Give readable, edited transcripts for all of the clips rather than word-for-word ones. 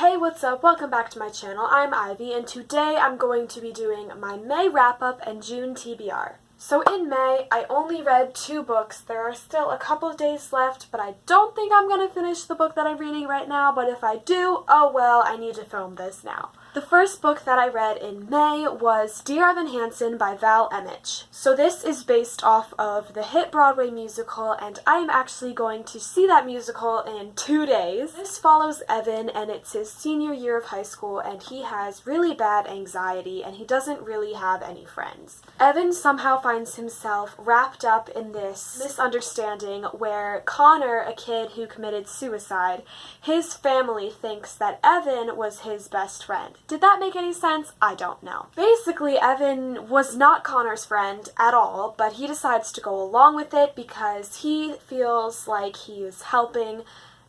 Hey, what's up? Welcome back to my channel. I'm Ivy, and today I'm going to be doing my May wrap-up and June TBR. So in May, I only read 2 books. There are still a couple of days left, but I don't think I'm going to finish the book that I'm reading right now, but if I do, oh well, I need to film this now. The first book that I read in May was Dear Evan Hansen by Emmich. So this is based off of the hit Broadway musical, and I am actually going to see that musical in 2 days. This follows Evan, and it's his senior year of high school, and he has really bad anxiety, and he doesn't really have any friends. Evan somehow finds himself wrapped up in this misunderstanding where Connor, a kid who committed suicide, his family thinks that Evan was his best friend. Did that make any sense? I don't know. Basically, Evan was not Connor's friend at all, but he decides to go along with it because he feels like he is helping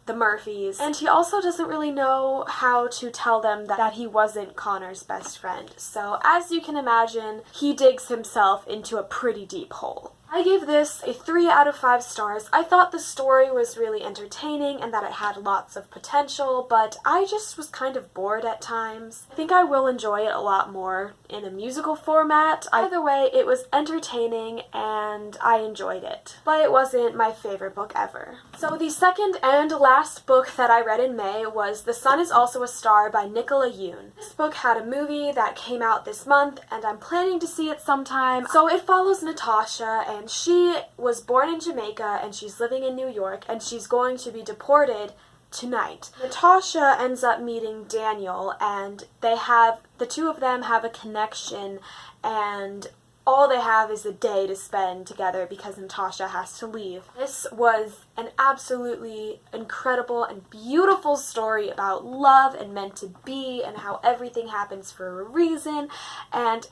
the Murphys, and he also doesn't really know how to tell them that he wasn't Connor's best friend. So, as you can imagine, he digs himself into a pretty deep hole. I gave this a 3 out of 5 stars. I thought the story was really entertaining and that it had lots of potential, but I just was kind of bored at times. I think I will enjoy it a lot more in a musical format. Either way, it was entertaining and I enjoyed it, but it wasn't my favorite book ever. So the second and last book that I read in May was The Sun Is Also a Star by Nicola Yoon. This book had a movie that came out this month and I'm planning to see it sometime. So it follows Natasha, and she was born in Jamaica and she's living in New York and she's going to be deported tonight. Natasha ends up meeting Daniel and the two of them have a connection, and all they have is a day to spend together because Natasha has to leave. This was an absolutely incredible and beautiful story about love and meant to be and how everything happens for a reason, and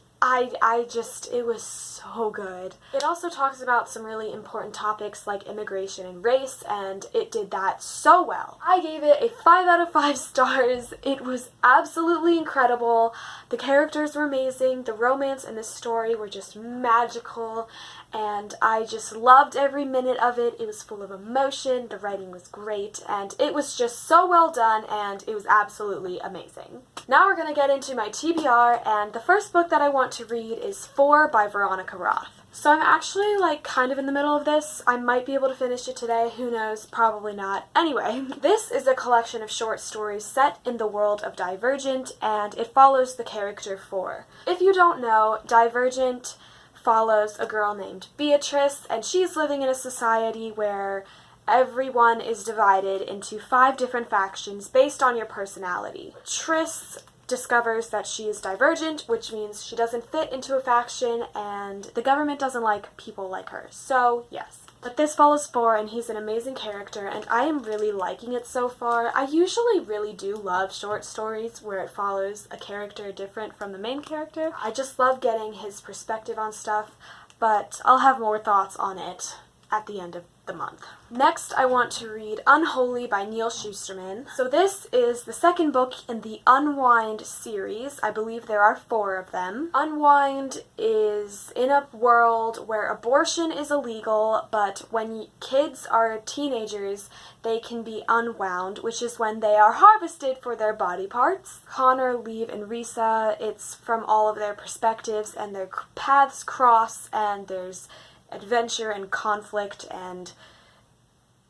it was so good. It also talks about some really important topics like immigration and race, and it did that so well. I gave it a 5 out of 5 stars. It was absolutely incredible. The characters were amazing. The romance and the story were just magical, and I just loved every minute of it. It was full of emotion, the writing was great, and it was just so well done, and it was absolutely amazing. Now we're gonna get into my TBR, and the first book that I want to read is 4 by Veronica Roth. So I'm actually kind of in the middle of this. I might be able to finish it today, who knows, probably not. Anyway, this is a collection of short stories set in the world of Divergent, and it follows the character 4. If you don't know, Divergent follows a girl named Beatrice, and she's living in a society where everyone is divided into 5 different factions based on your personality. Tris discovers that she is divergent, which means she doesn't fit into a faction, and the government doesn't like people like her. So, yes. But this follows 4, and he's an amazing character, and I am really liking it so far. I usually really do love short stories where it follows a character different from the main character. I just love getting his perspective on stuff, but I'll have more thoughts on it at the end of the month. Next, I want to read Unholy by Neal Shusterman. So this is the second book in the Unwind series. I believe there are 4 of them. Unwind is in a world where abortion is illegal, but when kids are teenagers, they can be unwound, which is when they are harvested for their body parts. Connor, Leave, and Risa, it's from all of their perspectives, and their paths cross, and there's adventure and conflict and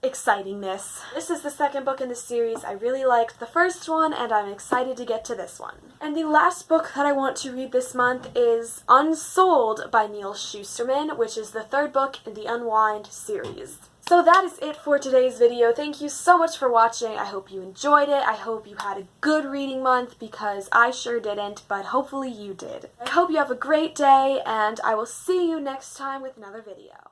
excitingness. This is the second book in the series. I really liked the first one, and I'm excited to get to this one. And the last book that I want to read this month is UnSouled by Neal Shusterman, which is the 3rd book in the Unwind series. So that is it for today's video. Thank you so much for watching. I hope you enjoyed it. I hope you had a good reading month, because I sure didn't, but hopefully you did. I hope you have a great day, and I will see you next time with another video.